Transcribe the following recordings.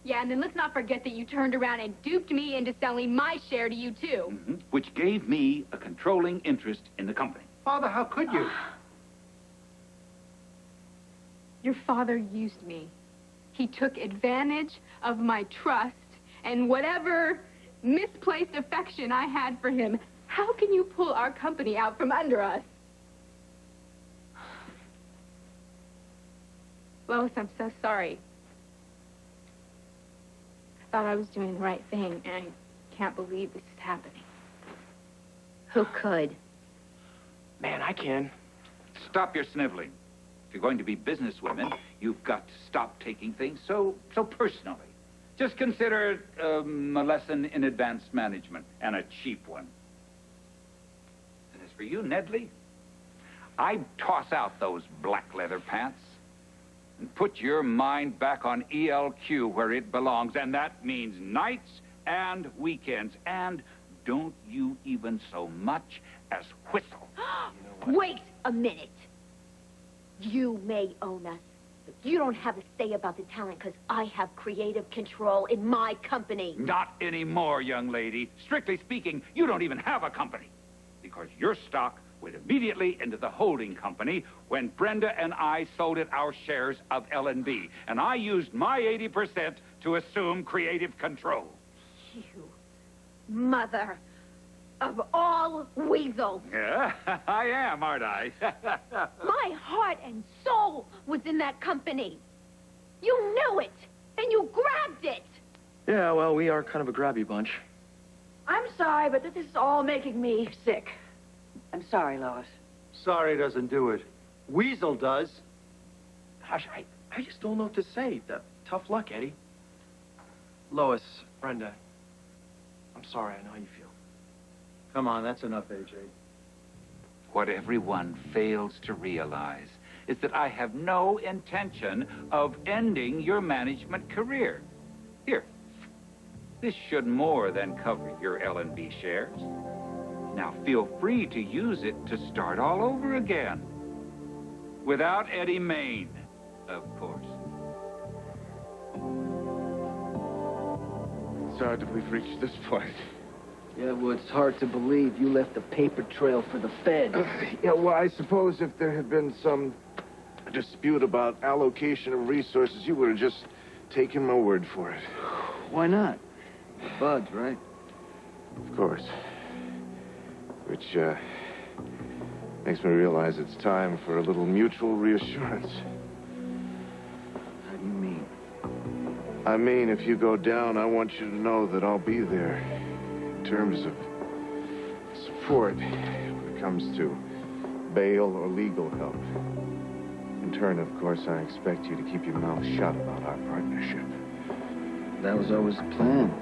Yeah, and then let's not forget that you turned around and duped me into selling my share to you, too. Mm-hmm. Which gave me a controlling interest in the company. Father, how could you? Your father used me. He took advantage of my trust and whatever misplaced affection I had for him. How can you pull our company out from under us? Lois, I'm so sorry. I thought I was doing the right thing, and I can't believe this is happening. Who could? Man, I can. Stop your sniveling. If you're going to be businesswomen, you've got to stop taking things so personally. Just consider it a lesson in advanced management, and a cheap one. And as for you, Nedley, I'd toss out those black leather pants and put your mind back on ELQ where it belongs, and that means nights and weekends. And don't you even so much as whistle. Wait a minute. You may own us, but you don't have a say about the talent because I have creative control in my company. Not anymore, young lady. Strictly speaking, you don't even have a company, because your stock went immediately into the holding company when Brenda and I sold it our shares of L&B, and I used my 80% to assume creative control. You mother of all weasels. Yeah, I am, aren't I? My heart and soul was in that company. You knew it, and you grabbed it. Yeah, well, we are kind of a grabby bunch. I'm sorry, but this is all making me sick. I'm sorry, Lois. Sorry doesn't do it. Weasel does. Gosh, I just don't know what to say. Tough luck, Eddie. Lois, Brenda, I'm sorry. I know how you feel. Come on, that's enough, AJ. What everyone fails to realize is that I have no intention of ending your management career. Here, this should more than cover your L&B shares. Now feel free to use it to start all over again. Without Eddie Main, of course. Sorry that we've reached this point. Yeah, well, it's hard to believe you left a paper trail for the Fed. Yeah, well, I suppose if there had been some dispute about allocation of resources, you would have just taken my word for it. Why not? Buds, right? Of course. Which, makes me realize it's time for a little mutual reassurance. How do you mean? I mean, if you go down, I want you to know that I'll be there. In terms of support when it comes to bail or legal help. In turn, of course, I expect you to keep your mouth shut about our partnership. That was always the plan.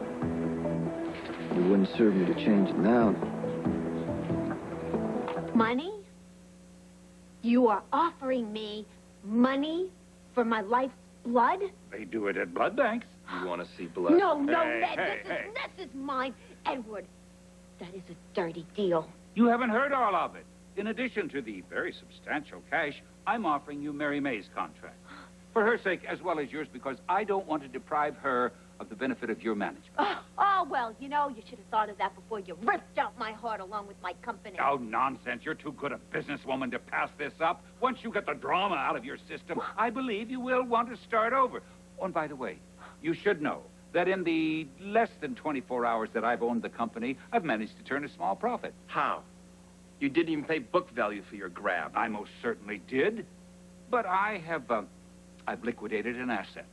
It wouldn't serve me to change it now. Money? You are offering me money for my life's blood? They do it at blood banks. You want to see blood? No, Hey, Ned, hey, this is mine. Edward, that is a dirty deal. You haven't heard all of it. In addition to the very substantial cash, I'm offering you Mary May's contract. For her sake, as well as yours, because I don't want to deprive her of the benefit of your management. Oh, well, you know, you should have thought of that before you ripped out my heart along with my company. Oh, nonsense. You're too good a businesswoman to pass this up. Once you get the drama out of your system, I believe you will want to start over. Oh, and by the way, you should know that in the less than 24 hours that I've owned the company, I've managed to turn a small profit. How? You didn't even pay book value for your grab. I most certainly did. But I've liquidated an asset.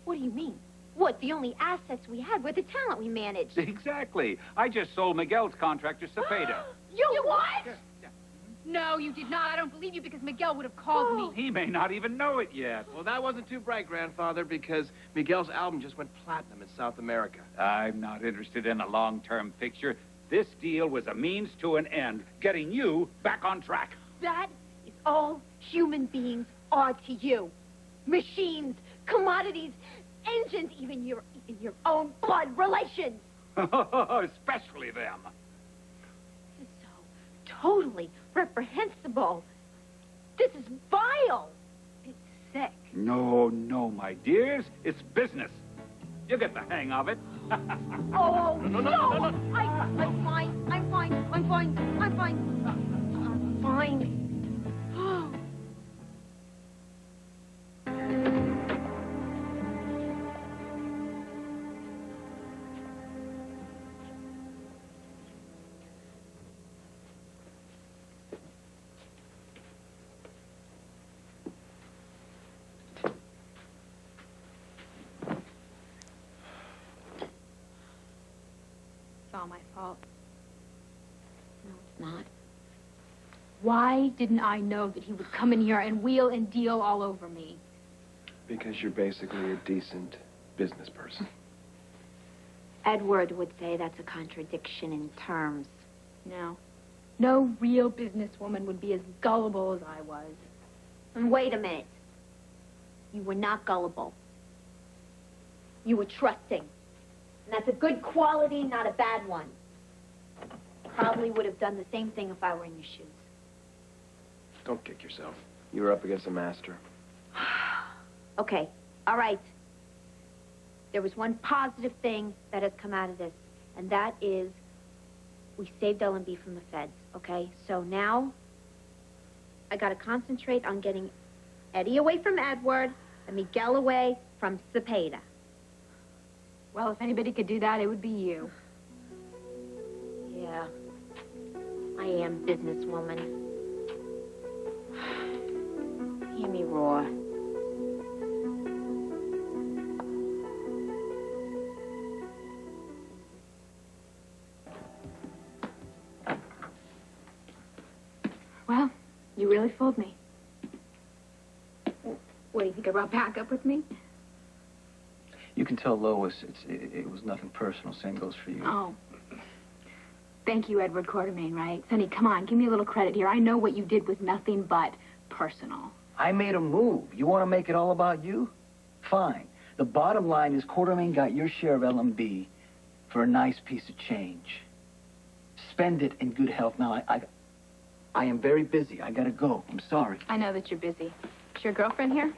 What do you mean? What, the only assets we had were the talent we managed? Exactly. I just sold Miguel's contract to Cepeda. You what? Yeah. No, you did not. I don't believe you because Miguel would have called me. He may not even know it yet. Well, that wasn't too bright, Grandfather, because Miguel's album just went platinum in South America. I'm not interested in a long-term fixture. This deal was a means to an end, getting you back on track. That is all human beings are to you. Machines, commodities, engines, even your own blood relations. Especially them. This is so totally reprehensible. This is vile. It's sick. No, my dears. It's business. You get the hang of it. Oh, no. I'm fine. I'm fine. I'm fine. I'm fine. I'm fine. It's all my fault. No, it's not. Why didn't I know that he would come in here and wheel and deal all over me? Because you're basically a decent business person. Edward would say that's a contradiction in terms. No. No real businesswoman would be as gullible as I was. And wait a minute. You were not gullible. You were trusting. And that's a good quality, not a bad one. Probably would have done the same thing if I were in your shoes. Don't kick yourself. You were up against a master. Okay, all right. There was one positive thing that has come out of this, and that is we saved L&B from the feds, okay? So now I got to concentrate on getting Eddie away from Edward and Miguel away from Cepeda. Well, if anybody could do that, it would be you. Yeah, I am businesswoman. Hear me roar. Well, you really fooled me. What, do you think I brought back up with me? You can tell Lois it was nothing personal. Same goes for you. Oh. Thank you, Edward Quartermain, right? Sonny, come on, give me a little credit here. I know what you did was nothing but personal. I made a move. You want to make it all about you? Fine. The bottom line is Quartermain got your share of LMB for a nice piece of change. Spend it in good health. Now, I am very busy. I gotta go. I'm sorry. I know that you're busy. Is your girlfriend here?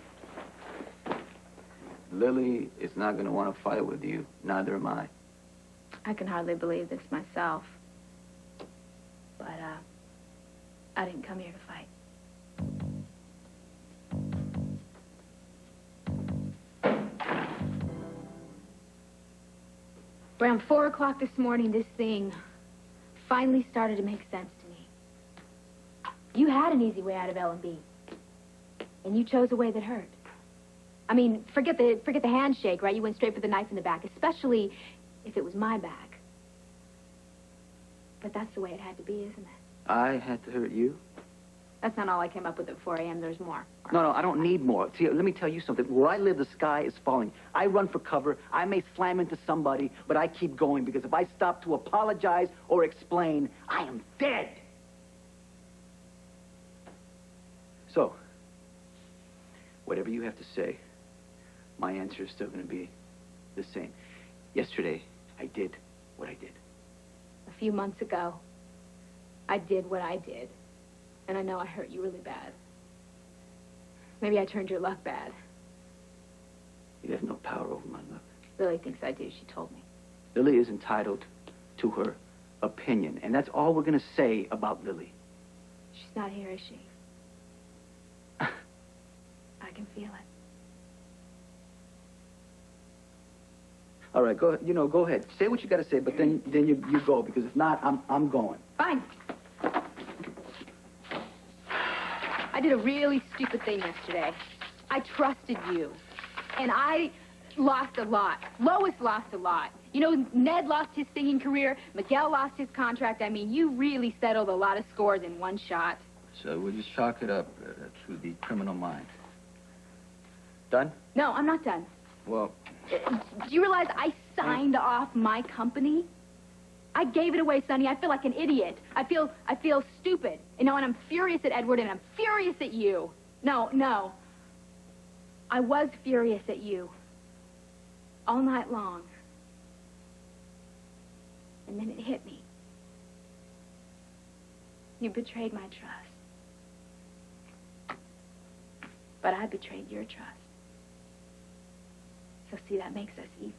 Lily is not gonna want to fight with you. Neither am I. I can hardly believe this myself. But, I didn't come here to fight. Around 4 o'clock this morning, this thing finally started to make sense to me. You had an easy way out of L&B, and you chose a way that hurt. I mean, forget the handshake, right? You went straight for the knife in the back, especially if it was my back. But that's the way it had to be, isn't it? I had to hurt you? That's not all I came up with at 4 a.m. There's more. No, I don't need more. See, let me tell you something. Where I live, the sky is falling. I run for cover. I may slam into somebody, but I keep going because if I stop to apologize or explain, I am dead. So, whatever you have to say, my answer is still going to be the same. Yesterday, I did what I did. A few months ago, I did what I did. And I know I hurt you really bad. Maybe I turned your luck bad. You have no power over my luck. Lily thinks I do, she told me. Lily is entitled to her opinion, and that's all we're going to say about Lily. She's not here, is she? I can feel it. All right, go ahead. Say what you got to say, but then you go, because if not, I'm going. Fine. I did a really stupid thing yesterday. I trusted you. And I lost a lot. Lois lost a lot. You know, Ned lost his singing career. Miguel lost his contract. I mean, you really settled a lot of scores in one shot. So we'll just chalk it up to the criminal mind. Done? No, I'm not done. Well, Do you realize I signed off my company? I gave it away, Sonny. I feel like an idiot. I feel stupid. You know, and I'm furious at Edward, and I'm furious at you. No. I was furious at you. All night long. And then it hit me. You betrayed my trust. But I betrayed your trust. So see, that makes us even.